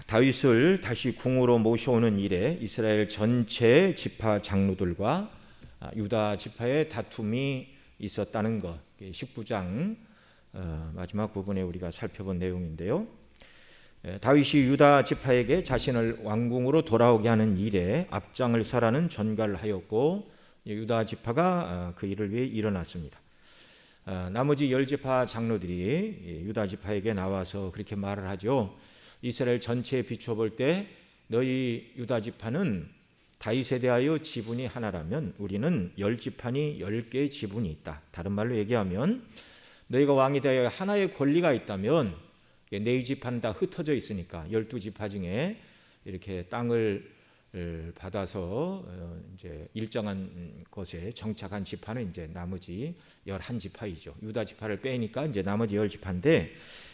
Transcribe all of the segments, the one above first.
다윗을 다시 궁으로 모셔오는 일에 이스라엘 전체 지파 장로들과 유다 지파의 다툼이 있었다는 것, 19장 마지막 부분에 우리가 살펴본 내용인데요. 다윗이 유다 지파에게 자신을 왕궁으로 돌아오게 하는 일에 앞장을 서라는 전가를 하였고 유다 지파가 그 일을 위해 일어났습니다. 나머지 10지파 장로들이 유다 지파에게 나와서 그렇게 말을 하죠. 이스라엘 전체에 비춰볼 때 너희 유다 지파는 다윗에 대하여 지분이 하나라면 우리는 10지파니 10개의 지분이 있다. 다른 말로 얘기하면 너희가 왕이 되어 하나의 권리가 있다면 네 지파는 다 흩어져 있으니까 12지파 중에 이렇게 땅을 받아서 이제 일정한 곳에 정착한 지파는 이제 나머지 11지파이죠. 유다 지파를 빼니까 이제 나머지 10지파인데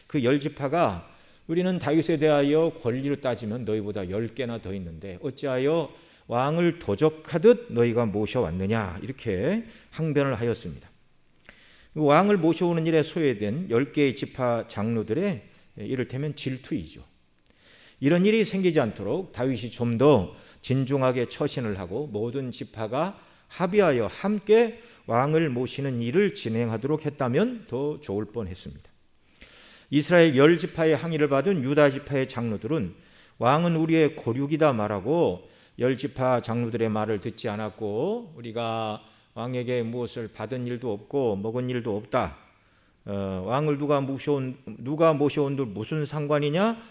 그 10지파가 우리는 다윗에 대하여 권리로 따지면 너희보다 10개나 더 있는데 어찌하여 왕을 도적하듯 너희가 모셔왔느냐 이렇게 항변을 하였습니다. 왕을 모셔오는 일에 소외된 10개의 지파 장로들의 이를테면 질투이죠. 이런 일이 생기지 않도록 다윗이 좀 더 진중하게 처신을 하고 모든 지파가 합의하여 함께 왕을 모시는 일을 진행하도록 했다면 더 좋을 뻔했습니다. 이스라엘 10지파의 항의를 받은 유다 지파의 장로들은 왕은 우리의 고륙이다 말하고 10지파 장로들의 말을 듣지 않았고 우리가 왕에게 무엇을 받은 일도 없고 먹은 일도 없다. 왕을 누가 모셔온들 무슨 상관이냐?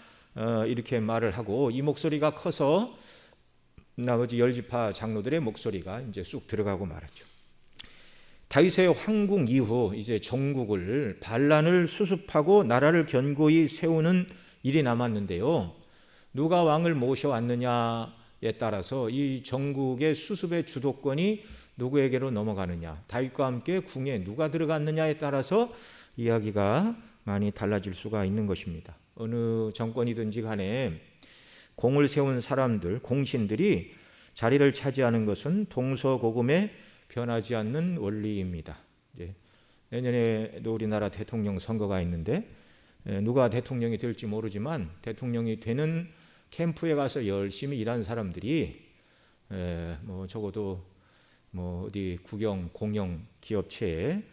이렇게 말을 하고 이 목소리가 커서 나머지 10지파 장로들의 목소리가 이제 쑥 들어가고 말았죠. 다윗의 황궁 이후 이제 정국을 반란을 수습하고 나라를 견고히 세우는 일이 남았는데요. 누가 왕을 모셔왔느냐에 따라서 이 정국의 수습의 주도권이 누구에게로 넘어가느냐, 다윗과 함께 궁에 누가 들어갔느냐에 따라서 이야기가 많이 달라질 수가 있는 것입니다. 어느 정권이든지 간에 공을 세운 사람들, 공신들이 자리를 차지하는 것은 동서고금에 변하지 않는 원리입니다. 이제 내년에도 우리나라 대통령 선거가 있는데 누가 대통령이 될지 모르지만 대통령이 되는 캠프에 가서 열심히 일한 사람들이 적어도 어디 국영 공영 기업체에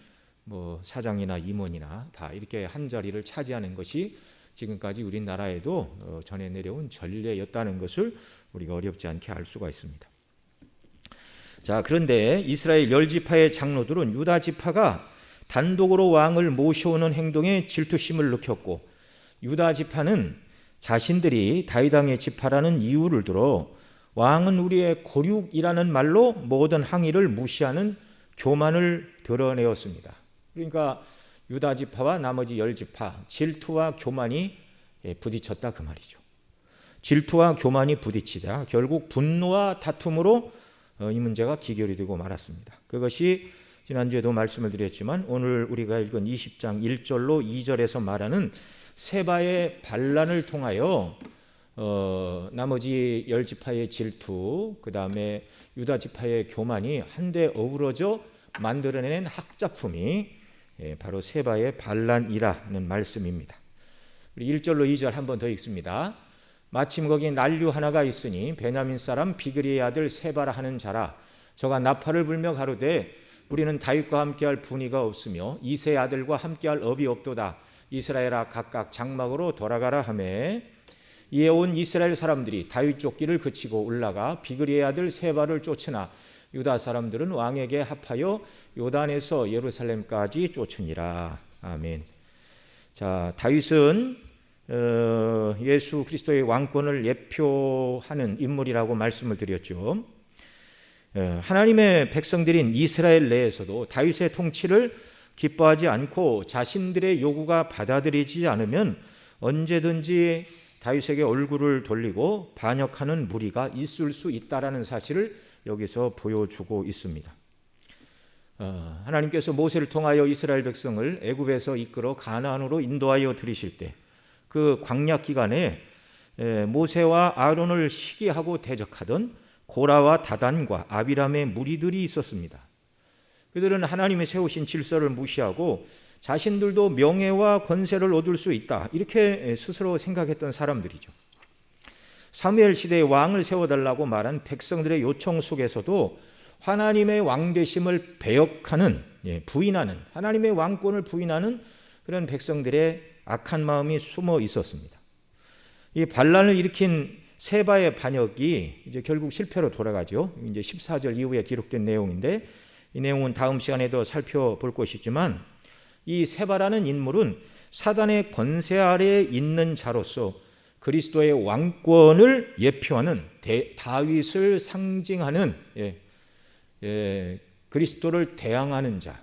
사장이나 임원이나 다 이렇게 한 자리를 차지하는 것이 지금까지 우리나라에도 전해 내려온 전례였다는 것을 우리가 어렵지 않게 알 수가 있습니다. 자, 그런데 이스라엘 10지파의 장로들은 유다 지파가 단독으로 왕을 모셔오는 행동에 질투심을 느꼈고 유다 지파는 자신들이 다윗 왕의 지파라는 이유를 들어 왕은 우리의 고륙이라는 말로 모든 항의를 무시하는 교만을 드러내었습니다. 그러니까 유다 지파와 나머지 10지파 질투와 교만이 부딪혔다 그 말이죠. 질투와 교만이 부딪히자 결국 분노와 다툼으로 이 문제가 기결이 되고 말았습니다. 그것이 지난주에도 말씀을 드렸지만 오늘 우리가 읽은 20장 1절로 2절에서 말하는 세바의 반란을 통하여 나머지 10지파의 질투, 그 다음에 유다 지파의 교만이 한데 어우러져 만들어낸 학작품이 바로 세바의 반란이라는 말씀입니다. 1절로 2절 한 번 더 읽습니다. 마침 거기 난류 하나가 있으니 베냐민 사람 비그리의 아들 세바라 하는 자라. 저가 나팔을 불며 가로되 우리는 다윗과 함께할 분이가 없으며 이새의 아들과 함께할 업이 없도다. 이스라엘아 각각 장막으로 돌아가라 하매 이에 온 이스라엘 사람들이 다윗 쫓기를 그치고 올라가 비그리의 아들 세바를 쫓으나 유다 사람들은 왕에게 합하여 요단에서 예루살렘까지 쫓으니라. 아멘. 자, 다윗은 예수 그리스도의 왕권을 예표하는 인물이라고 말씀을 드렸죠. 하나님의 백성들인 이스라엘 내에서도 다윗의 통치를 기뻐하지 않고 자신들의 요구가 받아들이지 않으면 언제든지 다윗에게 얼굴을 돌리고 반역하는 무리가 있을 수 있다라는 사실을 여기서 보여주고 있습니다. 하나님께서 모세를 통하여 이스라엘 백성을 애굽에서 이끌어 가나안으로 인도하여 들이실 때 그 광야 기간에 모세와 아론을 시기하고 대적하던 고라와 다단과 아비람의 무리들이 있었습니다. 그들은 하나님이 세우신 질서를 무시하고 자신들도 명예와 권세를 얻을 수 있다 이렇게 스스로 생각했던 사람들이죠. 사무엘 시대에 왕을 세워달라고 말한 백성들의 요청 속에서도 하나님의 왕되심을 배역하는, 부인하는, 하나님의 왕권을 부인하는 그런 백성들의 악한 마음이 숨어 있었습니다. 이 반란을 일으킨 세바의 반역이 이제 결국 실패로 돌아가죠. 이제 14절 이후에 기록된 내용인데, 이 내용은 다음 시간에 더 살펴볼 것이지만, 이 세바라는 인물은 사단의 권세 아래에 있는 자로서 그리스도의 왕권을 예표하는 다윗을 상징하는 그리스도를 대항하는 자,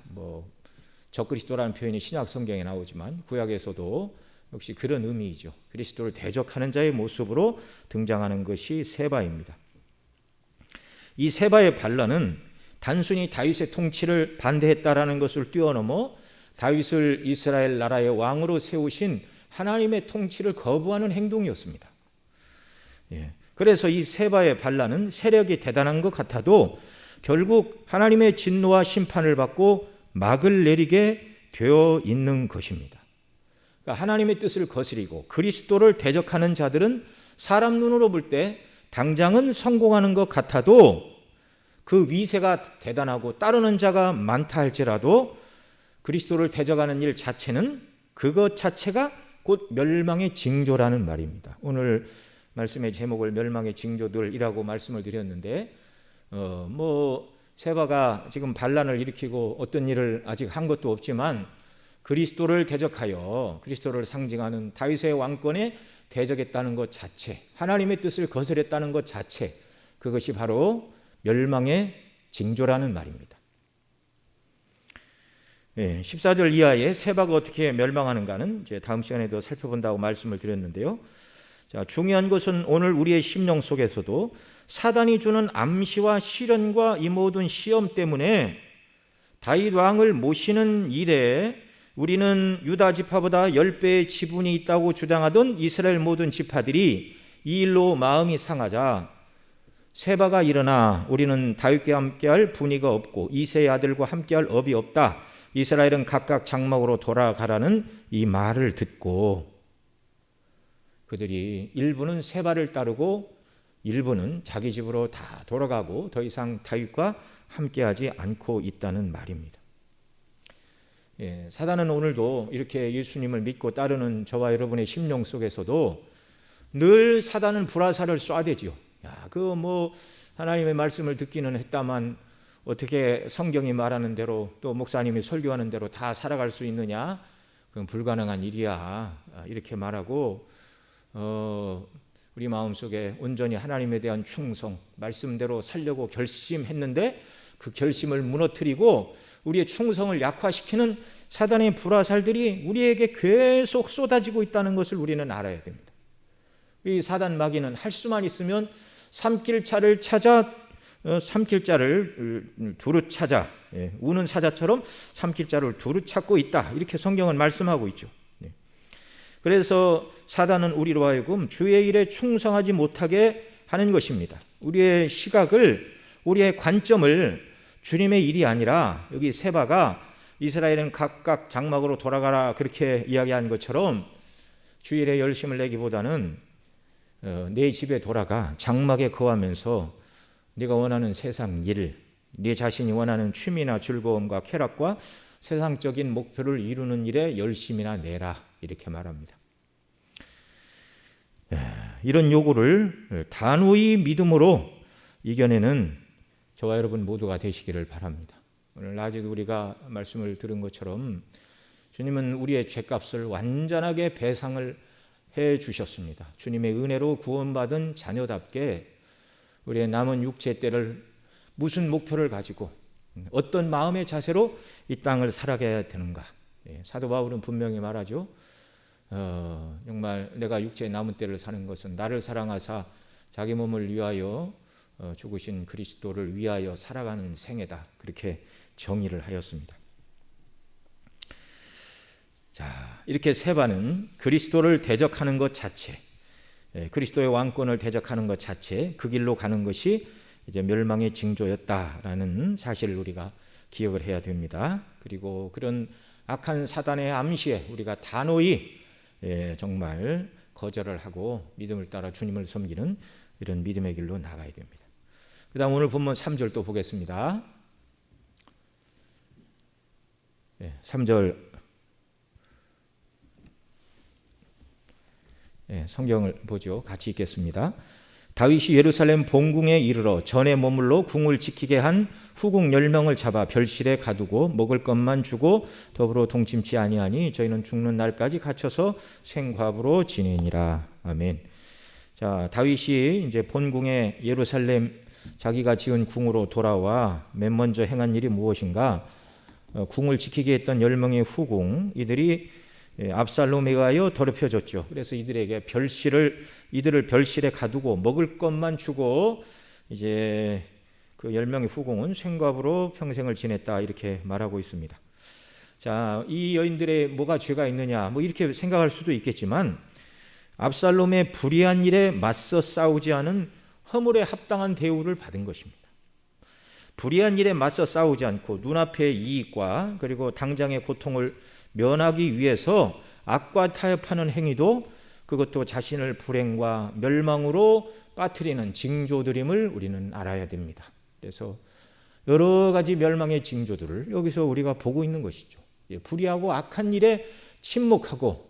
적그리스도라는 표현이 신약 성경에 나오지만 구약에서도 역시 그런 의미이죠. 그리스도를 대적하는 자의 모습으로 등장하는 것이 세바입니다. 이 세바의 반란은 단순히 다윗의 통치를 반대했다라는 것을 뛰어넘어 다윗을 이스라엘 나라의 왕으로 세우신 하나님의 통치를 거부하는 행동이었습니다. 그래서 이 세바의 반란은 세력이 대단한 것 같아도 결국 하나님의 진노와 심판을 받고 막을 내리게 되어 있는 것입니다. 그러니까 하나님의 뜻을 거스리고 그리스도를 대적하는 자들은 사람 눈으로 볼 때 당장은 성공하는 것 같아도 그 위세가 대단하고 따르는 자가 많다 할지라도 그리스도를 대적하는 일 자체는 그것 자체가 곧 멸망의 징조라는 말입니다. 오늘 말씀의 제목을 멸망의 징조들이라고 말씀을 드렸는데, 세바가 지금 반란을 일으키고 어떤 일을 아직 한 것도 없지만 그리스도를 대적하여 그리스도를 상징하는 다윗의 왕권에 대적했다는 것 자체, 하나님의 뜻을 거스렸다는 것 자체, 그것이 바로 멸망의 징조라는 말입니다. 14절 이하에 세바가 어떻게 멸망하는가는 이제 다음 시간에도 살펴본다고 말씀을 드렸는데요. 자, 중요한 것은 오늘 우리의 심령 속에서도 사단이 주는 암시와 시련과 이 모든 시험 때문에 다윗 왕을 모시는 일에 우리는 유다 지파보다 10배의 지분이 있다고 주장하던 이스라엘 모든 지파들이 이 일로 마음이 상하자 세바가 일어나 우리는 다윗과 함께할 분위가 없고 이새의 아들과 함께할 업이 없다. 이스라엘은 각각 장막으로 돌아가라는 이 말을 듣고 그들이 일부는 세바를 따르고 일부는 자기 집으로 다 돌아가고 더 이상 다윗과 함께하지 않고 있다는 말입니다. 사단은 오늘도 이렇게 예수님을 믿고 따르는 저와 여러분의 심령 속에서도 늘 사단은 불화살을 쏴대죠. 하나님의 말씀을 듣기는 했다만 어떻게 성경이 말하는 대로 또 목사님이 설교하는 대로 다 살아갈 수 있느냐? 그건 불가능한 일이야. 이렇게 말하고 우리 마음속에 온전히 하나님에 대한 충성, 말씀대로 살려고 결심했는데 그 결심을 무너뜨리고 우리의 충성을 약화시키는 사단의 불화살들이 우리에게 계속 쏟아지고 있다는 것을 우리는 알아야 됩니다. 이 사단 마귀는 할 수만 있으면 삼킬 자를 두루 찾아, 우는 사자처럼 삼킬 자를 두루 찾고 있다. 이렇게 성경은 말씀하고 있죠. 그래서 사단은 우리로 하여금 주의 일에 충성하지 못하게 하는 것입니다. 우리의 시각을, 우리의 관점을 주님의 일이 아니라 여기 세바가 이스라엘은 각각 장막으로 돌아가라 그렇게 이야기한 것처럼 주의 일에 열심을 내기보다는 내 집에 돌아가 장막에 거하면서 네가 원하는 세상 일, 네 자신이 원하는 취미나 즐거움과 쾌락과 세상적인 목표를 이루는 일에 열심이나 내라 이렇게 말합니다. 이런 요구를 단호히 믿음으로 이겨내는 저와 여러분 모두가 되시기를 바랍니다. 오늘 낮에도 우리가 말씀을 들은 것처럼 주님은 우리의 죄값을 완전하게 배상을 해 주셨습니다. 주님의 은혜로 구원받은 자녀답게 우리의 남은 육체 때를 무슨 목표를 가지고 어떤 마음의 자세로 이 땅을 살아가야 되는가. 사도 바울은 분명히 말하죠. 정말 내가 육체의 남은 때를 사는 것은 나를 사랑하사 자기 몸을 위하여 죽으신 그리스도를 위하여 살아가는 생애다. 그렇게 정의를 하였습니다. 자, 이렇게 세바는 그리스도를 대적하는 것 자체, 그리스도의 왕권을 대적하는 것 자체, 그 길로 가는 것이 이제 멸망의 징조였다라는 사실을 우리가 기억을 해야 됩니다. 그리고 그런 악한 사단의 암시에 우리가 단호히 정말 거절을 하고 믿음을 따라 주님을 섬기는 이런 믿음의 길로 나가야 됩니다. 그 다음 오늘 본문 3절 또 보겠습니다. 3절 성경을 보죠. 같이 읽겠습니다. 다윗이 예루살렘 본궁에 이르러 전에 머물러 궁을 지키게 한 후궁 10명을 잡아 별실에 가두고 먹을 것만 주고 더불어 동침치 아니하니 저희는 죽는 날까지 갇혀서 생과부로 지내니라. 아멘. 자, 다윗이 이제 본궁에 예루살렘 자기가 지은 궁으로 돌아와 맨 먼저 행한 일이 무엇인가? 궁을 지키게 했던 10명의 후궁, 이들이 압살롬에 의하여 더럽혀졌죠. 그래서 이들을 별실에 가두고 먹을 것만 주고 이제 그 10명의 후궁은 생과부로 평생을 지냈다 이렇게 말하고 있습니다. 자, 이 여인들의 뭐가 죄가 있느냐 뭐 이렇게 생각할 수도 있겠지만 압살롬의 불의한 일에 맞서 싸우지 않은 허물에 합당한 대우를 받은 것입니다. 불의한 일에 맞서 싸우지 않고 눈앞의 이익과 그리고 당장의 고통을 면하기 위해서 악과 타협하는 행위도 그것도 자신을 불행과 멸망으로 빠뜨리는 징조들임을 우리는 알아야 됩니다. 그래서 여러 가지 멸망의 징조들을 여기서 우리가 보고 있는 것이죠. 불의하고 악한 일에 침묵하고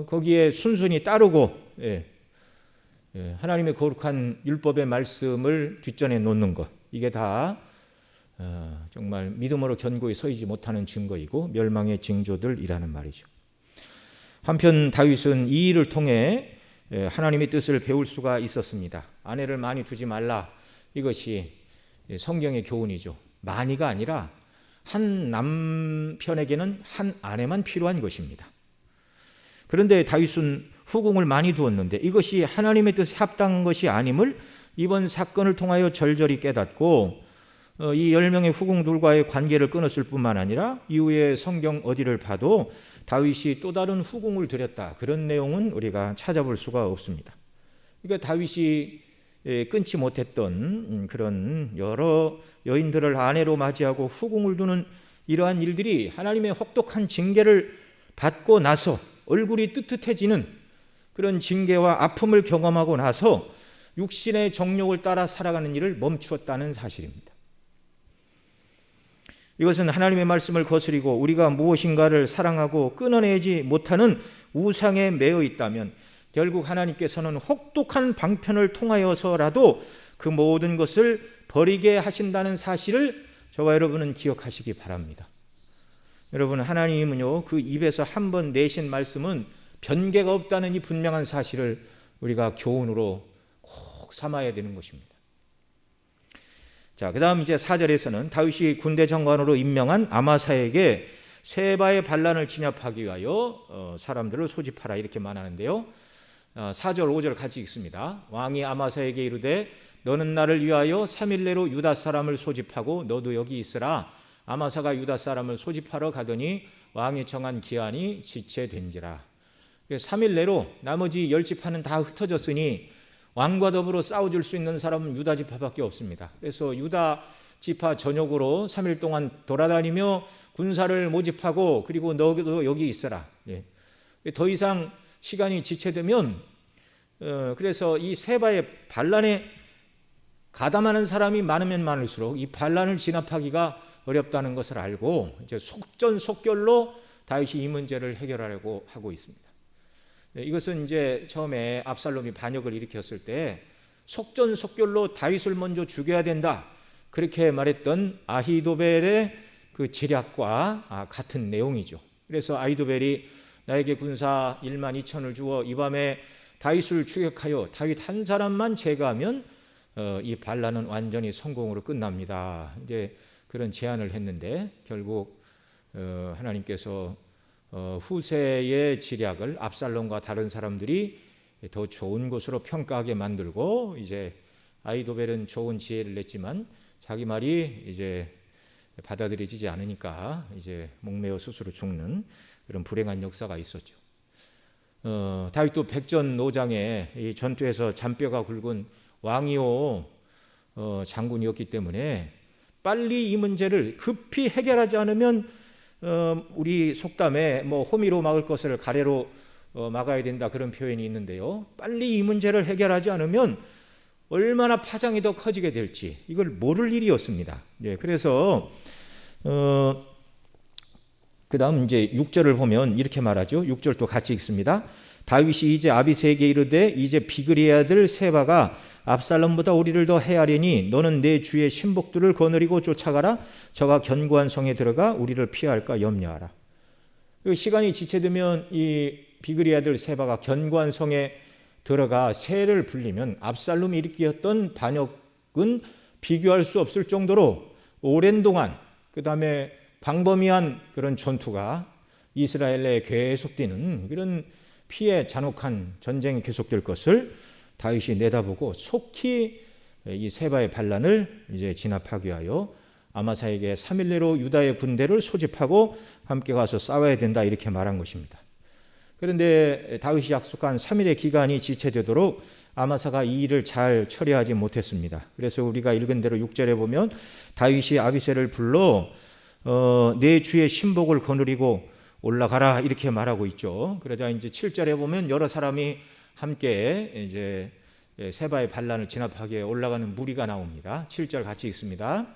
거기에 순순히 따르고 하나님의 거룩한 율법의 말씀을 뒷전에 놓는 것, 이게 다 정말 믿음으로 견고히 서이지 못하는 증거이고 멸망의 징조들이라는 말이죠. 한편 다윗은 이 일을 통해 하나님의 뜻을 배울 수가 있었습니다. 아내를 많이 두지 말라, 이것이 성경의 교훈이죠. 많이가 아니라 한 남편에게는 한 아내만 필요한 것입니다. 그런데 다윗은 후궁을 많이 두었는데 이것이 하나님의 뜻에 합당한 것이 아님을 이번 사건을 통하여 절절히 깨닫고 이 10명의 후궁들과의 관계를 끊었을 뿐만 아니라 이후에 성경 어디를 봐도 다윗이 또 다른 후궁을 들였다, 그런 내용은 우리가 찾아볼 수가 없습니다. 그러니까 다윗이 끊지 못했던 그런 여러 여인들을 아내로 맞이하고 후궁을 두는 이러한 일들이 하나님의 혹독한 징계를 받고 나서 얼굴이 뜨뜻해지는 그런 징계와 아픔을 경험하고 나서 육신의 정욕을 따라 살아가는 일을 멈추었다는 사실입니다. 이것은 하나님의 말씀을 거스리고 우리가 무엇인가를 사랑하고 끊어내지 못하는 우상에 매여 있다면 결국 하나님께서는 혹독한 방편을 통하여서라도 그 모든 것을 버리게 하신다는 사실을 저와 여러분은 기억하시기 바랍니다. 여러분, 하나님은요, 그 입에서 한 번 내신 말씀은 변개가 없다는 이 분명한 사실을 우리가 교훈으로 꼭 삼아야 되는 것입니다. 자, 그 다음 이제 4절에서는 다윗이 군대 장관으로 임명한 아마사에게 세바의 반란을 진압하기 위하여 사람들을 소집하라 이렇게 말하는데요. 4절 5절 같이 읽습니다. 왕이 아마사에게 이르되 너는 나를 위하여 3일 내로 유다 사람을 소집하고 너도 여기 있으라. 아마사가 유다 사람을 소집하러 가더니 왕이 정한 기한이 지체된지라. 3일 내로 나머지 10지파는 다 흩어졌으니 왕과 더불어 싸워줄 수 있는 사람은 유다 지파밖에 없습니다. 그래서 유다 지파 전역으로 3일 동안 돌아다니며 군사를 모집하고 그리고 너도 여기 있어라. 더 이상 시간이 지체되면 그래서 이 세바의 반란에 가담하는 사람이 많으면 많을수록 이 반란을 진압하기가 어렵다는 것을 알고 이제 속전속결로 다윗이 이 문제를 해결하려고 하고 있습니다. 이것은 이제 처음에 압살롬이 반역을 일으켰을 때 속전속결로 다윗을 먼저 죽여야 된다, 그렇게 말했던 아히도벨의 그 지략과 같은 내용이죠. 그래서 아히도벨이 나에게 군사 1만 2천을 주어 이 밤에 다윗을 추격하여 다윗 한 사람만 제거하면 이 반란은 완전히 성공으로 끝납니다. 이제 그런 제안을 했는데 결국 하나님께서 후세의 지략을 압살롬과 다른 사람들이 더 좋은 것으로 평가하게 만들고 이제 아히도벨은 좋은 지혜를 냈지만 자기 말이 이제 받아들여지지 않으니까 이제 목매어 스스로 죽는 그런 불행한 역사가 있었죠. 다윗도 백전노장에 이 전투에서 잔뼈가 굵은 왕이요 장군이었기 때문에 빨리 이 문제를 급히 해결하지 않으면 우리 속담에 뭐 호미로 막을 것을 가래로 막아야 된다 그런 표현이 있는데요. 빨리 이 문제를 해결하지 않으면 얼마나 파장이 더 커지게 될지 이걸 모를 일이었습니다. 그래서 그 다음 이제 6절을 보면 이렇게 말하죠. 6절도 같이 읽습니다. 다윗이 이제 아비새에게 이르되 이제 비그리의 아들 세바가 압살롬보다 우리를 더 해하려니 너는 내 주의 신복들을 거느리고 쫓아가라. 저가 견고한 성에 들어가 우리를 피할까 염려하라. 시간이 지체되면 이 비그리의 아들 세바가 견고한 성에 들어가 새를 불리면 압살롬이 일으켰던 반역은 비교할 수 없을 정도로 오랜 동안 그 다음에 광범위한 그런 전투가 이스라엘 내에 계속되는 그런 피해 잔혹한 전쟁이 계속될 것을 다윗이 내다보고 속히 이 세바의 반란을 이제 진압하기 위하여 아마사에게 3일 내로 유다의 군대를 소집하고 함께 가서 싸워야 된다 이렇게 말한 것입니다. 그런데 다윗이 약속한 3일의 기간이 지체되도록 아마사가 이 일을 잘 처리하지 못했습니다. 그래서 우리가 읽은 대로 6절에 보면 다윗이 아비새를 불러 내 주의 신복을 거느리고 올라가라 이렇게 말하고 있죠. 그러자 이제 7절에 보면 여러 사람이 함께 이제 세바의 반란을 진압하기 위해 올라가는 무리가 나옵니다. 7절 같이 읽습니다.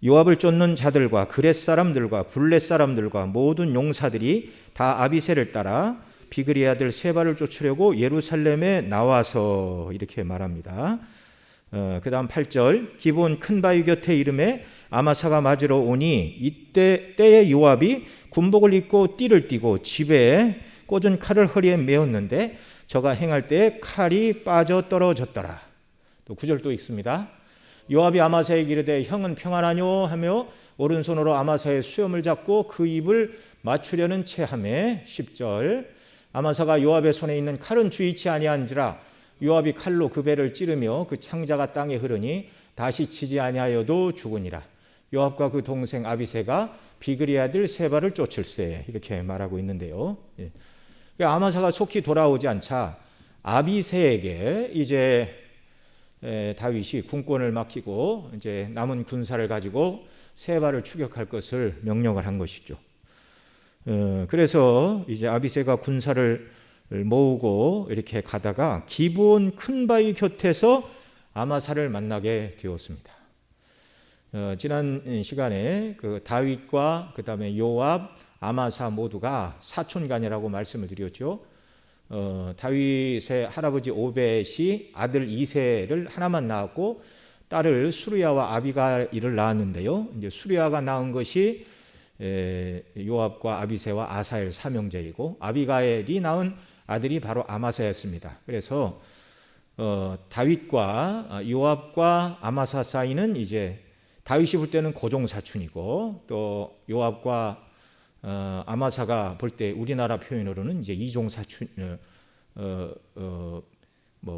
요압을 쫓는 자들과 그렛 사람들과 블렛 사람들과 모든 용사들이 다 아비새를 따라 비그리의 아들 세바를 쫓으려고 예루살렘에 나와서 이렇게 말합니다. 그 다음 8절 기브온 큰 바위 곁에 이름에 아마사가 맞으러 오니 이때 때에 요압이 군복을 입고 띠를 띠고 집에 꽂은 칼을 허리에 메었는데 저가 행할 때에 칼이 빠져 떨어졌더라. 또 9절 또 읽습니다. 요압이 아마사에게 이르되 형은 평안하뇨 하며 오른손으로 아마사의 수염을 잡고 그 입을 맞추려는 체하매 10절 아마사가 요압의 손에 있는 칼은 주의치 아니한지라 요압이 칼로 그 배를 찌르며 그 창자가 땅에 흐르니 다시 치지 아니하여도 죽으니라. 요압과 그 동생 아비새가 비그리의 아들 세바를 쫓을세 이렇게 말하고 있는데요. 아마사가 속히 돌아오지 않자 아비새에게 이제 다윗이 군권을 맡기고 이제 남은 군사를 가지고 세바를 추격할 것을 명령을 한 것이죠. 그래서 이제 아비새가 군사를 모으고 이렇게 가다가 기브온 큰 바위 곁에서 아마사를 만나게 되었습니다. 지난 시간에 그 다윗과 그 다음에 요압, 아마사 모두가 사촌간이라고 말씀을 드렸죠. 다윗의 할아버지 오벳이 아들 이새를 하나만 낳았고 딸을 수르야와 아비가일을 낳았는데요. 이제 수르야가 낳은 것이 요압과 아비새와 아사엘 삼형제이고 아비가일이 낳은 아들이 바로 아마사였습니다. 그래서 다윗과 요압과 아마사 사이는 이제 다윗이 볼 때는 고종 사촌이고 또 요압과 아마사가 볼 때 우리나라 표현으로는 이제 이종 사촌,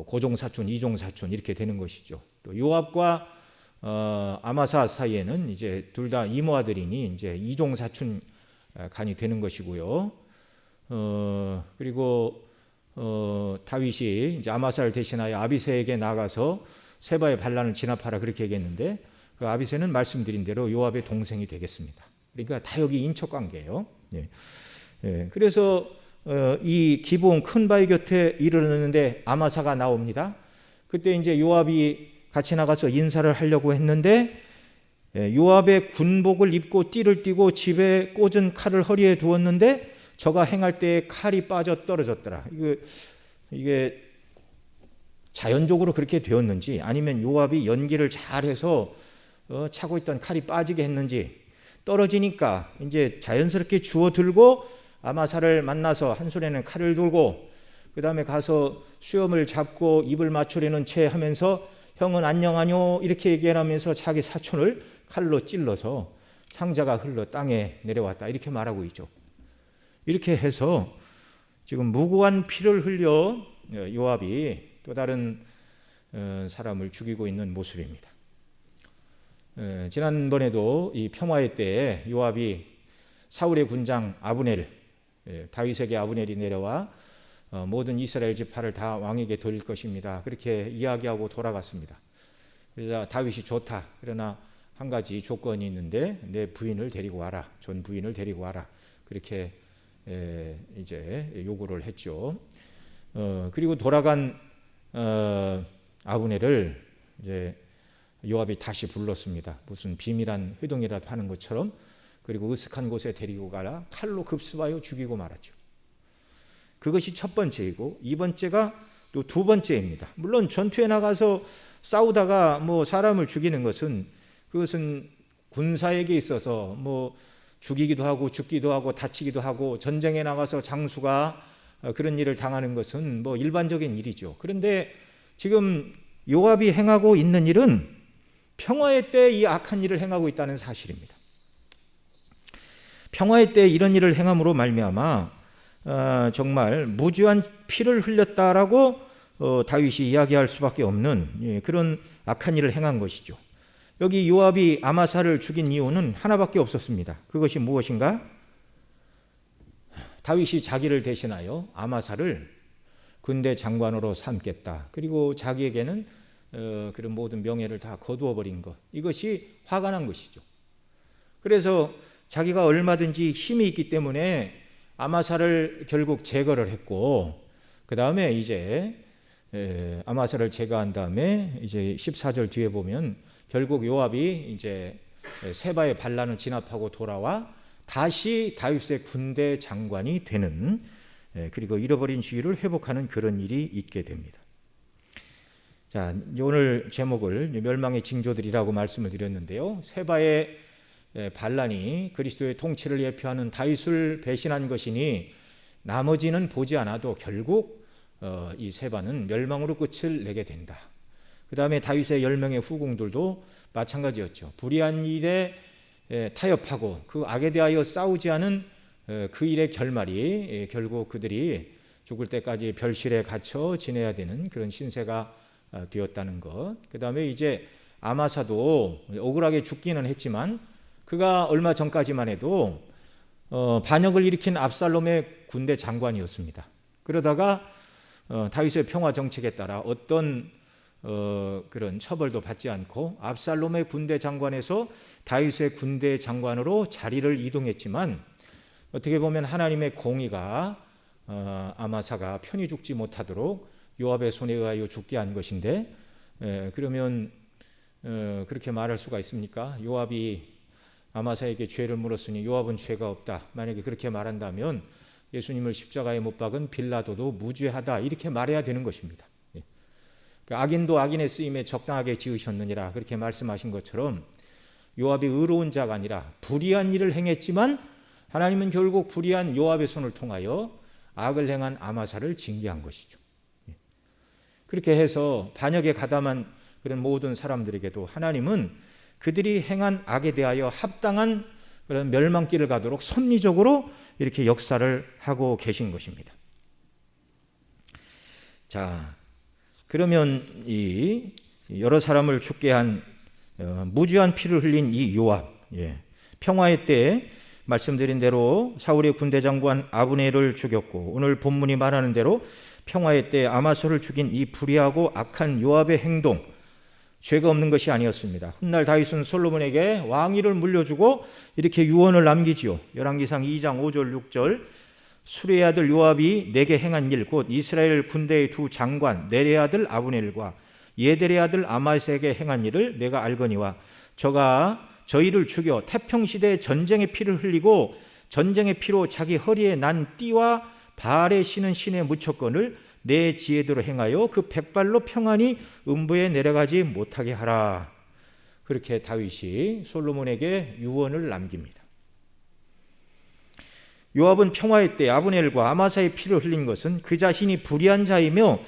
고종 사촌, 이종 사촌 이렇게 되는 것이죠. 또 요압과 아마사 사이에는 이제 둘 다 이모 아들이니 이제 이종 사촌 간이 되는 것이고요. 그리고 다윗이 이제 아마사를 대신하여 아비새에게 나가서 세바의 반란을 진압하라 그렇게 얘기했는데 그 아비새는 말씀드린 대로 요압의 동생이 되겠습니다. 그러니까 다 여기 인척 관계예요. 그래서 이 기브온 큰 바위 곁에 이르렀는데 아마사가 나옵니다. 그때 이제 요압이 같이 나가서 인사를 하려고 했는데 요압의 군복을 입고 띠를 띠고 집에 꽂은 칼을 허리에 두었는데 저가 행할 때에 칼이 빠져 떨어졌더라. 이게 자연적으로 그렇게 되었는지 아니면 요압이 연기를 잘해서 차고 있던 칼이 빠지게 했는지 떨어지니까 이제 자연스럽게 주워 들고 아마사를 만나서 한 손에는 칼을 들고 그 다음에 가서 수염을 잡고 입을 맞추려는 채 하면서 형은 안녕하뇨 이렇게 얘기하면서 자기 사촌을 칼로 찔러서 창자가 흘러 땅에 내려왔다 이렇게 말하고 있죠. 이렇게 해서 지금 무고한 피를 흘려 요압이 또 다른 사람을 죽이고 있는 모습입니다. 지난번에도 이 평화의 때에 요압이 사울의 군장 아브넬, 다윗에게 아브넬이 내려와 모든 이스라엘 지파를 다 왕에게 돌릴 것입니다. 그렇게 이야기하고 돌아갔습니다. 그래서 다윗이 좋다. 그러나 한 가지 조건이 있는데 내 부인을 데리고 와라. 전 부인을 데리고 와라. 그렇게 이제 요구를 했죠. 그리고 돌아간 아브넬을 이제 요압이 다시 불렀습니다. 무슨 비밀한 회동이라도 하는 것처럼. 그리고 으슥한 곳에 데리고 가라 칼로 급습하여 죽이고 말았죠. 그것이 첫 번째이고, 이 번째가 또 두 번째입니다. 물론 전투에 나가서 싸우다가 뭐 사람을 죽이는 것은, 그것은 군사에게 있어서 뭐 죽이기도 하고 죽기도 하고 다치기도 하고, 전쟁에 나가서 장수가 그런 일을 당하는 것은 뭐 일반적인 일이죠. 그런데 지금 요압이 행하고 있는 일은 평화의 때 이 악한 일을 행하고 있다는 사실입니다. 평화의 때 이런 일을 행함으로 말미암아 정말 무죄한 피를 흘렸다라고 다윗이 이야기할 수밖에 없는 그런 악한 일을 행한 것이죠. 여기 요압이 아마사를 죽인 이유는 하나밖에 없었습니다. 그것이 무엇인가? 다윗이 자기를 대신하여 아마사를 군대 장관으로 삼겠다. 그리고 자기에게는 그런 모든 명예를 다 거두어 버린 것. 이것이 화가 난 것이죠. 그래서 자기가 얼마든지 힘이 있기 때문에 아마사를 결국 제거를 했고, 그 다음에 이제 아마사를 제거한 다음에 이제 14절 뒤에 보면 결국 요압이 이제 세바의 반란을 진압하고 돌아와 다시 다윗의 군대 장관이 되는, 그리고 잃어버린 지위를 회복하는 그런 일이 있게 됩니다. 자, 오늘 제목을 멸망의 징조들이라고 말씀을 드렸는데요. 세바의 반란이 그리스도의 통치를 예표하는 다윗을 배신한 것이니 나머지는 보지 않아도 결국 이 세바는 멸망으로 끝을 내게 된다. 그 다음에 다윗의 10명의 후궁들도 마찬가지였죠. 불의한 일에 타협하고 그 악에 대하여 싸우지 않은 그 일의 결말이 결국 그들이 죽을 때까지 별실에 갇혀 지내야 되는 그런 신세가 되었다는 것. 그 다음에 이제 아마사도 억울하게 죽기는 했지만 그가 얼마 전까지만 해도 반역을 일으킨 압살롬의 군대 장관이었습니다. 그러다가 다윗의 평화 정책에 따라 어떤 그런 처벌도 받지 않고 압살롬의 군대 장관에서 다윗의 군대 장관으로 자리를 이동했지만, 어떻게 보면 하나님의 공의가 아마사가 편히 죽지 못하도록 요압의 손에 의하여 죽게 한 것인데, 그러면 그렇게 말할 수가 있습니까? 요압이 아마사에게 죄를 물었으니 요압은 죄가 없다. 만약에 그렇게 말한다면 예수님을 십자가에 못 박은 빌라도도 무죄하다, 이렇게 말해야 되는 것입니다. 악인도 악인의 쓰임에 적당하게 지으셨느니라, 그렇게 말씀하신 것처럼 요압이 의로운 자가 아니라 불의한 일을 행했지만 하나님은 결국 불의한 요압의 손을 통하여 악을 행한 아마사를 징계한 것이죠. 그렇게 해서 반역에 가담한 그런 모든 사람들에게도 하나님은 그들이 행한 악에 대하여 합당한 그런 멸망길을 가도록 섭리적으로 이렇게 역사를 하고 계신 것입니다. 자, 그러면 이 여러 사람을 죽게 한 무죄한 피를 흘린 이 요압, 평화의 때에 말씀드린 대로 사울의 군대 장관 아브넬을 죽였고, 오늘 본문이 말하는 대로 평화의 때에 아마사를 죽인 이 불의하고 악한 요압의 행동, 죄가 없는 것이 아니었습니다. 훗날 다윗은 솔로몬에게 왕위를 물려주고 이렇게 유언을 남기지요. 열왕기상 2장 5절 6절 수레의 아들 요압이 내게 행한 일, 곧 이스라엘 군대의 두 장관 네레의 아들 아브넬과 예델의 아들 아마사에게 행한 일을 내가 알거니와 저가 저희를 죽여 태평시대에 전쟁의 피를 흘리고 전쟁의 피로 자기 허리에 난 띠와 발에 신은 신의 무척건을 내 지혜대로 행하여 그 백발로 평안히 음부에 내려가지 못하게 하라. 그렇게 다윗이 솔로몬에게 유언을 남깁니다. 요압은 평화의 때 아브넬과 아마사의 피를 흘린 것은 그 자신이 불의한 자이며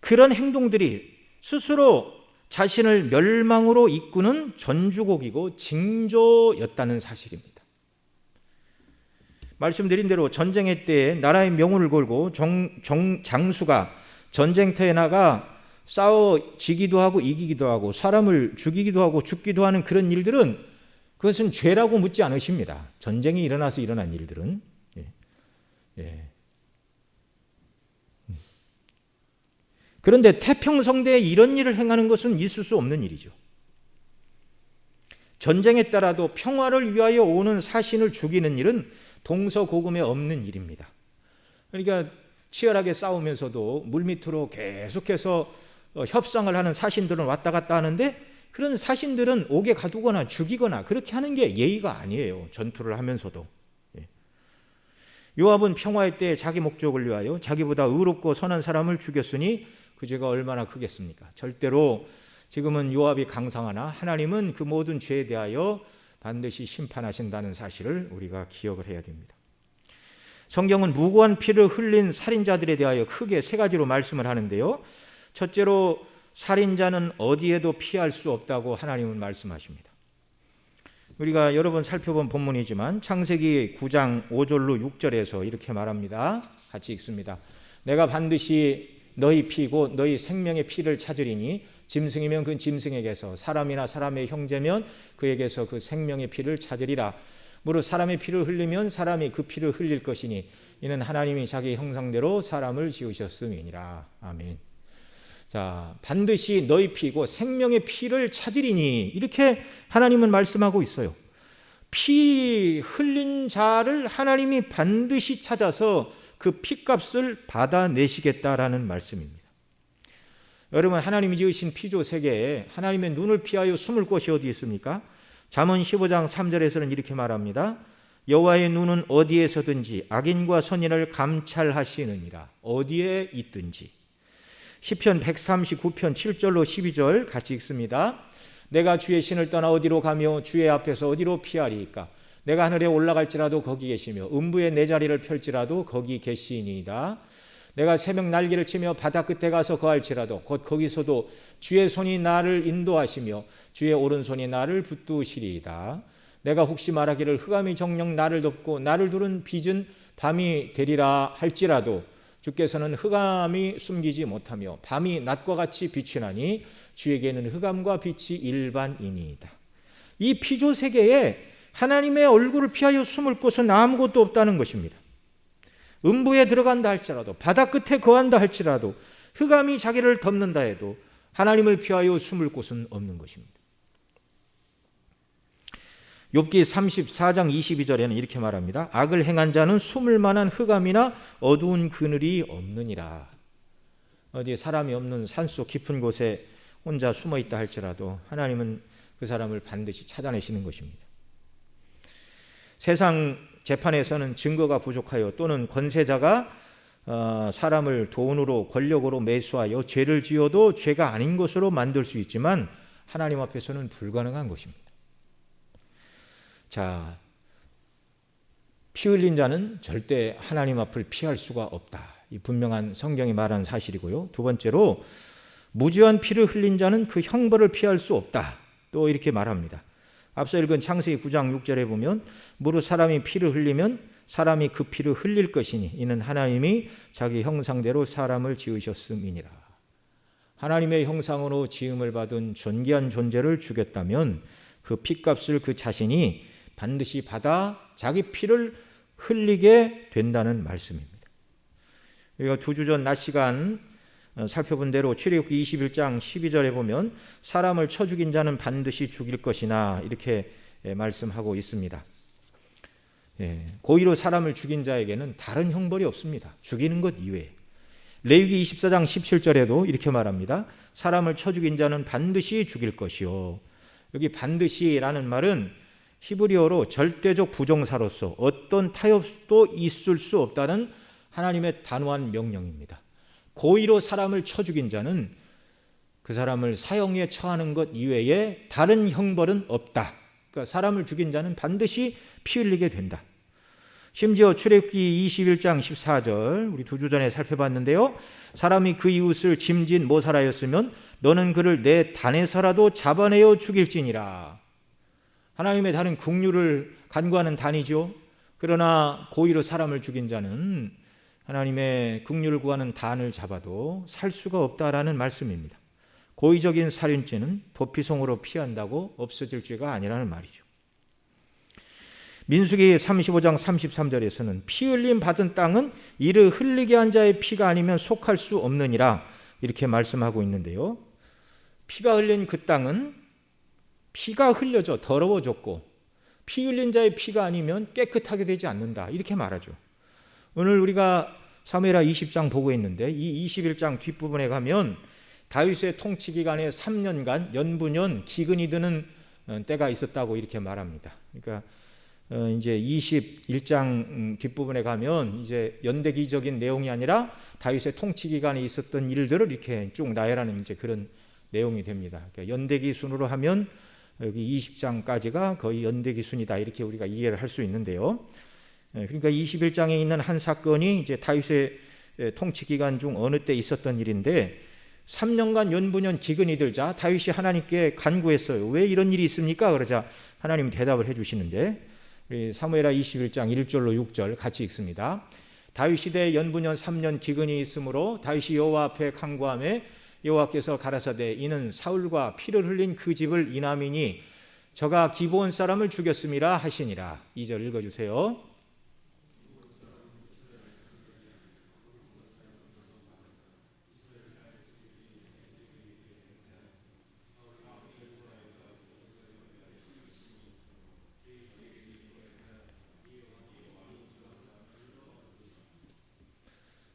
그런 행동들이 스스로 자신을 멸망으로 이끄는 전주곡이고 징조였다는 사실입니다. 말씀드린 대로 전쟁의 때에 나라의 명운을 걸고 장수가 전쟁터에 나가 싸워지기도 하고 이기기도 하고 사람을 죽이기도 하고 죽기도 하는 그런 일들은 그것은 죄라고 묻지 않으십니다. 전쟁이 일어나서 일어난 일들은. 그런데 태평성대에 이런 일을 행하는 것은 있을 수 없는 일이죠. 전쟁에 따라도 평화를 위하여 오는 사신을 죽이는 일은 동서고금에 없는 일입니다. 그러니까 치열하게 싸우면서도 물밑으로 계속해서 협상을 하는 사신들은 왔다 갔다 하는데, 그런 사신들은 옥에 가두거나 죽이거나 그렇게 하는 게 예의가 아니에요. 전투를 하면서도. 요압은 평화의 때에 자기 목적을 위하여 자기보다 의롭고 선한 사람을 죽였으니 그 죄가 얼마나 크겠습니까? 절대로 지금은 요압이 강상하나 하나님은 그 모든 죄에 대하여 반드시 심판하신다는 사실을 우리가 기억을 해야 됩니다. 성경은 무고한 피를 흘린 살인자들에 대하여 크게 세 가지로 말씀을 하는데요. 첫째로 살인자는 어디에도 피할 수 없다고 하나님은 말씀하십니다. 우리가 여러 번 살펴본 본문이지만 창세기 9장 5절로 6절에서 이렇게 말합니다. 같이 읽습니다. 내가 반드시 너희 피고 너희 생명의 피를 찾으리니 짐승이면 그 짐승에게서, 사람이나 사람의 형제면 그에게서 그 생명의 피를 찾으리라. 무릇 사람의 피를 흘리면 사람이 그 피를 흘릴 것이니 이는 하나님이 자기 형상대로 사람을 지으셨음이니라. 아멘. 자, 반드시 너희 피고 생명의 피를 찾으리니, 이렇게 하나님은 말씀하고 있어요. 피 흘린 자를 하나님이 반드시 찾아서 그 피값을 받아내시겠다라는 말씀입니다. 여러분, 하나님이 지으신 피조 세계에 하나님의 눈을 피하여 숨을 곳이 어디 있습니까? 잠언 15장 3절에서는 이렇게 말합니다. 여호와의 눈은 어디에서든지 악인과 선인을 감찰하시느니라. 어디에 있든지. 시편 139편 7절로 12절 같이 읽습니다. 내가 주의 신을 떠나 어디로 가며 주의 앞에서 어디로 피하리이까? 내가 하늘에 올라갈지라도 거기 계시며 음부에 내 자리를 펼지라도 거기 계시니이다. 내가 새벽 날개를 치며 바다 끝에 가서 거할지라도 곧 거기서도 주의 손이 나를 인도하시며 주의 오른손이 나를 붙드시리이다. 내가 혹시 말하기를 흑암이 정녕 나를 덮고 나를 두른 빚은 밤이 되리라 할지라도 주께서는 흑암이 숨기지 못하며 밤이 낮과 같이 빛이 나니 주에게는 흑암과 빛이 일반이니이다. 이 피조 세계에 하나님의 얼굴을 피하여 숨을 곳은 아무것도 없다는 것입니다. 음부에 들어간다 할지라도, 바다 끝에 거한다 할지라도, 흑암이 자기를 덮는다 해도 하나님을 피하여 숨을 곳은 없는 것입니다. 욥기 34장 22절에는 이렇게 말합니다. 악을 행한 자는 숨을 만한 흑암이나 어두운 그늘이 없느니라. 어디 사람이 없는 산속 깊은 곳에 혼자 숨어 있다 할지라도 하나님은 그 사람을 반드시 찾아내시는 것입니다. 세상 재판에서는 증거가 부족하여 또는 권세자가 사람을 돈으로 권력으로 매수하여 죄를 지어도 죄가 아닌 것으로 만들 수 있지만 하나님 앞에서는 불가능한 것입니다. 자, 피 흘린 자는 절대 하나님 앞을 피할 수가 없다. 이 분명한 성경이 말하는 사실이고요. 두 번째로 무죄한 피를 흘린 자는 그 형벌을 피할 수 없다. 또 이렇게 말합니다. 앞서 읽은 창세기 9장 6절에 보면 무릇 사람이 피를 흘리면 사람이 그 피를 흘릴 것이니 이는 하나님이 자기 형상대로 사람을 지으셨음이니라. 하나님의 형상으로 지음을 받은 존귀한 존재를 죽였다면 그 피값을 그 자신이 반드시 받아 자기 피를 흘리게 된다는 말씀입니다. 우리가 두 주 전 낮 시간 살펴본 대로 출애굽기 21장 12절에 보면 사람을 쳐 죽인 자는 반드시 죽일 것이나 이렇게 말씀하고 있습니다. 고의로 사람을 죽인 자에게는 다른 형벌이 없습니다. 죽이는 것 이외에. 레위기 24장 17절에도 이렇게 말합니다. 사람을 쳐 죽인 자는 반드시 죽일 것이요. 여기 반드시라는 말은 히브리어로 절대적 부정사로서 어떤 타협도 있을 수 없다는 하나님의 단호한 명령입니다. 고의로 사람을 쳐 죽인 자는 그 사람을 사형에 처하는 것 이외에 다른 형벌은 없다. 그러니까 사람을 죽인 자는 반드시 피 흘리게 된다. 심지어 출애굽기 21장 14절 우리 두 주 전에 살펴봤는데요. 사람이 그 이웃을 짐진 모살하였으면 너는 그를 내 단에서라도 잡아내어 죽일지니라. 하나님의 단은 국류를 간구하는 단이죠. 그러나 고의로 사람을 죽인 자는 하나님의 국류를 구하는 단을 잡아도 살 수가 없다라는 말씀입니다. 고의적인 살인죄는 도피성으로 피한다고 없어질 죄가 아니라는 말이죠. 민수기 35장 33절에서는 피 흘림 받은 땅은 이를 흘리게 한 자의 피가 아니면 속할 수 없느니라 이렇게 말씀하고 있는데요. 피가 흘린 그 땅은 피가 흘려져 더러워졌고 피 흘린 자의 피가 아니면 깨끗하게 되지 않는다, 이렇게 말하죠. 오늘 우리가 사무엘하 20장 보고 있는데 이 21장 뒷부분에 가면 다윗의 통치 기간에 3년간 연분연 기근이 드는 때가 있었다고 이렇게 말합니다. 그러니까 이제 21장 뒷부분에 가면 이제 연대기적인 내용이 아니라 다윗의 통치 기간에 있었던 일들을 이렇게 쭉 나열하는 이제 그런 내용이 됩니다. 그러니까 연대기 순으로 하면 여기 20장까지가 거의 연대기 순이다, 이렇게 우리가 이해를 할 수 있는데요. 그러니까 21장에 있는 한 사건이 이제 다윗의 통치 기간 중 어느 때 있었던 일인데 3년간 연분연 기근이 들자 다윗이 하나님께 간구했어요. 왜 이런 일이 있습니까? 그러자 하나님이 대답을 해주시는데 사무엘하 21장 1절로 6절 같이 읽습니다. 다윗 시대에 연분연 3년 기근이 있으므로 다윗이 여호와 앞에 간구하매 여호와께서 가라사대 이는 사울과 피를 흘린 그 집을 인함이니 저가 기브온 사람을 죽였음이라 하시니라. 2절 읽어주세요.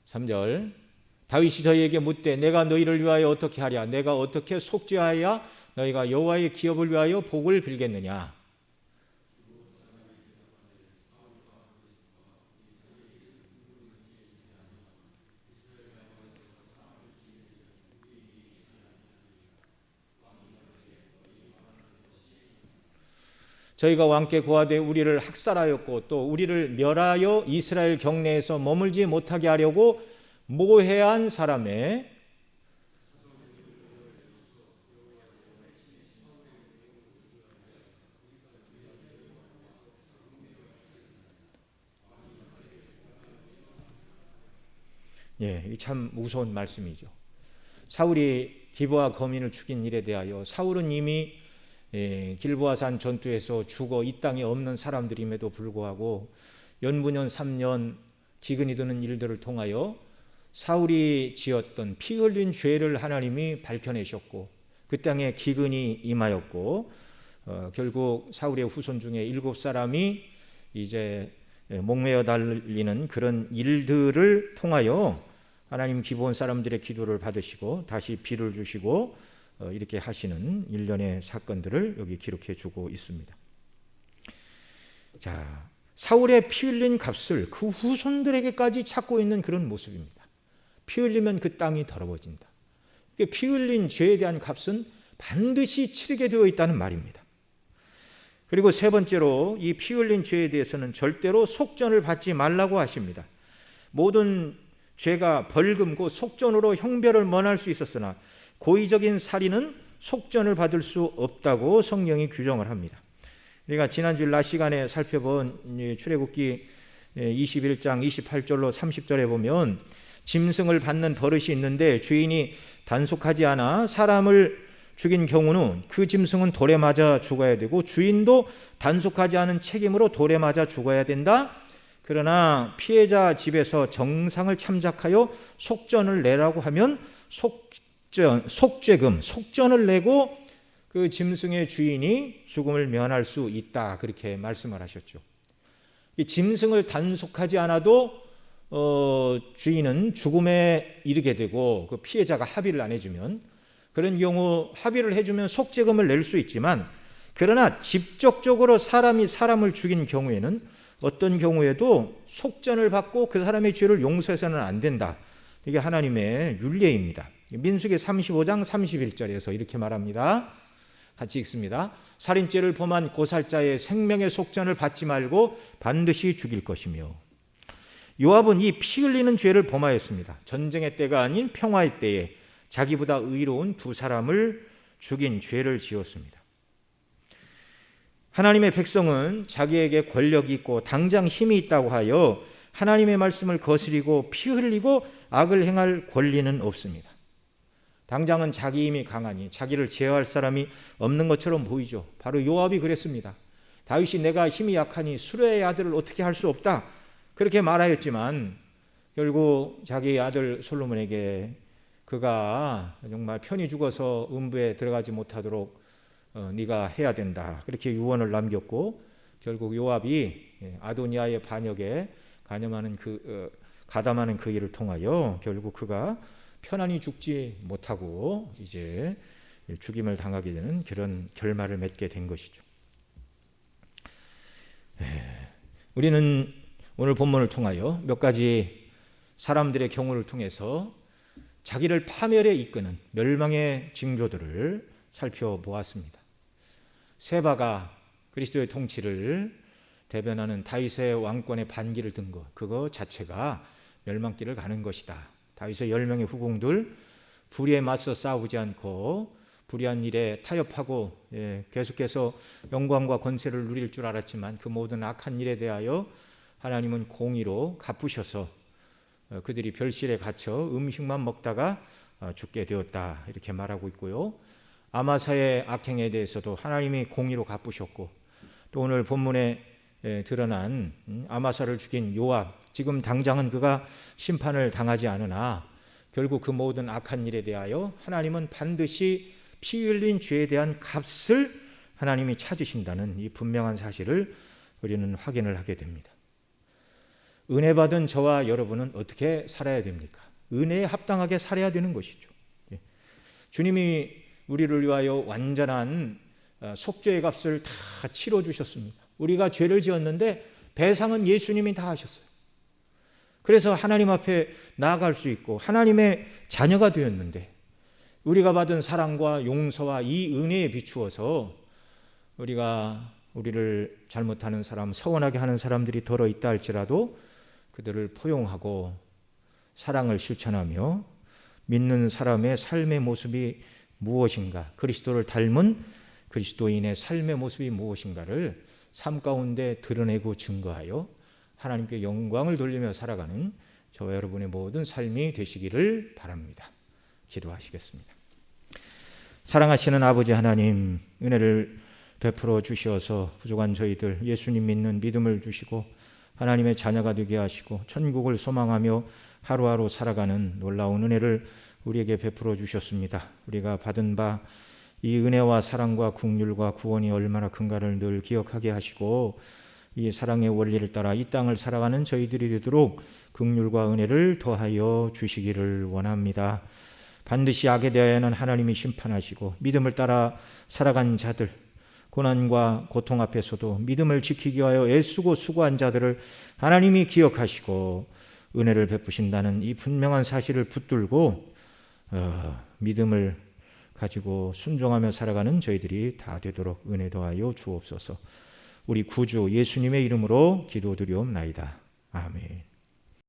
(3절) 다윗이 저희에게 묻되 내가 너희를 위하여 어떻게 하랴? 내가 어떻게 속죄하여 너희가 여호와의 기업을 위하여 복을 빌겠느냐? 저희가 왕께 고하되 우리를 학살하였고 또 우리를 멸하여 이스라엘 경내에서 머물지 못하게 하려고 모해한 사람의 참 무서운 말씀이죠. 사울이 기브아 거민을 죽인 일에 대하여 사울은 이미 길보아산 전투에서 죽어 이 땅에 없는 사람들임에도 불구하고 연분연 3년 기근이 드는 일들을 통하여 사울이 지었던 피 흘린 죄를 하나님이 밝혀내셨고 그 땅에 기근이 임하였고 결국 사울의 후손 중에 7사람이 이제 목매어 달리는 그런 일들을 통하여 하나님 기브온 사람들의 기도를 받으시고 다시 비를 주시고 이렇게 하시는 일련의 사건들을 여기 기록해 주고 있습니다. 자, 사울의 피 흘린 값을 그 후손들에게까지 찾고 있는 그런 모습입니다. 피 흘리면 그 땅이 더러워진다. 피 흘린 죄에 대한 값은 반드시 치르게 되어 있다는 말입니다. 그리고 세 번째로 이 피 흘린 죄에 대해서는 절대로 속전을 받지 말라고 하십니다. 모든 죄가 벌금고 속전으로 형벌을 면할 수 있었으나 고의적인 살인은 속전을 받을 수 없다고 성경이 규정을 합니다. 우리가 지난주 낮 시간에 살펴본 출애굽기 21장 28절로 30절에 보면 짐승을 받는 버릇이 있는데 주인이 단속하지 않아 사람을 죽인 경우는 그 짐승은 돌에 맞아 죽어야 되고 주인도 단속하지 않은 책임으로 돌에 맞아 죽어야 된다. 그러나 피해자 집에서 정상을 참작하여 속전을 내라고 하면 속전을 내고 그 짐승의 주인이 죽음을 면할 수 있다, 그렇게 말씀을 하셨죠. 이 짐승을 단속하지 않아도 주인은 죽음에 이르게 되고 그 피해자가 합의를 안 해주면 그런 경우 합의를 해주면 속죄금을 낼 수 있지만 그러나 직접적으로 사람이 사람을 죽인 경우에는 어떤 경우에도 속전을 받고 그 사람의 죄를 용서해서는 안 된다. 이게 하나님의 율례입니다. 민수기 35장 31절에서 이렇게 말합니다. 같이 읽습니다. 살인죄를 범한 고살자의 생명의 속전을 받지 말고 반드시 죽일 것이며. 요압은 이 피 흘리는 죄를 범하였습니다. 전쟁의 때가 아닌 평화의 때에 자기보다 의로운 두 사람을 죽인 죄를 지었습니다. 하나님의 백성은 자기에게 권력이 있고 당장 힘이 있다고 하여 하나님의 말씀을 거스리고 피 흘리고 악을 행할 권리는 없습니다. 당장은 자기 힘이 강하니 자기를 제어할 사람이 없는 것처럼 보이죠. 바로 요압이 그랬습니다. 다윗이 내가 힘이 약하니 수레의 아들을 어떻게 할 수 없다, 그렇게 말하였지만 결국 자기 아들 솔로몬에게 그가 정말 편히 죽어서 음부에 들어가지 못하도록 네가 해야 된다, 그렇게 유언을 남겼고 결국 요압이 아도니아의 반역에 가담하는 그 일을 통하여 결국 그가 편안히 죽지 못하고 이제 죽임을 당하게 되는 그런 결말을 맺게 된 것이죠. 우리는 오늘 본문을 통하여 몇 가지 사람들의 경우를 통해서 자기를 파멸에 이끄는 멸망의 징조들을 살펴보았습니다. 세바가 그리스도의 통치를 대변하는 다윗의 왕권의 반기를 든 것, 그거 자체가 멸망길을 가는 것이다. 다윗의 10명의 후궁들 불의에 맞서 싸우지 않고 불의한 일에 타협하고 계속해서 영광과 권세를 누릴 줄 알았지만 그 모든 악한 일에 대하여 하나님은 공의로 갚으셔서 그들이 별실에 갇혀 음식만 먹다가 죽게 되었다, 이렇게 말하고 있고요. 아마사의 악행에 대해서도 하나님이 공의로 갚으셨고, 또 오늘 본문에 드러난 아마사를 죽인 요압, 지금 당장은 그가 심판을 당하지 않으나 결국 그 모든 악한 일에 대하여 하나님은 반드시 피 흘린 죄에 대한 값을 하나님이 찾으신다는 이 분명한 사실을 우리는 확인을 하게 됩니다. 은혜 받은 저와 여러분은 어떻게 살아야 됩니까? 은혜에 합당하게 살아야 되는 것이죠. 주님이 우리를 위하여 완전한 속죄의 값을 다 치러주셨습니다. 우리가 죄를 지었는데 배상은 예수님이 다 하셨어요. 그래서 하나님 앞에 나아갈 수 있고 하나님의 자녀가 되었는데, 우리가 받은 사랑과 용서와 이 은혜에 비추어서 우리를 잘못하는 사람, 서운하게 하는 사람들이 더러 있다 할지라도 그들을 포용하고 사랑을 실천하며 믿는 사람의 삶의 모습이 무엇인가, 그리스도를 닮은 그리스도인의 삶의 모습이 무엇인가를 삶 가운데 드러내고 증거하여 하나님께 영광을 돌리며 살아가는 저와 여러분의 모든 삶이 되시기를 바랍니다. 기도하시겠습니다. 사랑하시는 아버지 하나님, 은혜를 베풀어 주시어서 부족한 저희들 예수님 믿는 믿음을 주시고 하나님의 자녀가 되게 하시고 천국을 소망하며 하루하루 살아가는 놀라운 은혜를 우리에게 베풀어 주셨습니다. 우리가 받은 바 이 은혜와 사랑과 긍휼과 구원이 얼마나 큰가를 늘 기억하게 하시고, 이 사랑의 원리를 따라 이 땅을 살아가는 저희들이 되도록 긍휼과 은혜를 더하여 주시기를 원합니다. 반드시 악에 대하여는 하나님이 심판하시고, 믿음을 따라 살아간 자들, 고난과 고통 앞에서도 믿음을 지키기 위하여 애쓰고 수고한 자들을 하나님이 기억하시고 은혜를 베푸신다는 이 분명한 사실을 붙들고 믿음을 가지고 순종하며 살아가는 저희들이 다 되도록 은혜 더하여 주옵소서. 우리 구주 예수님의 이름으로 기도드리옵나이다. 아멘.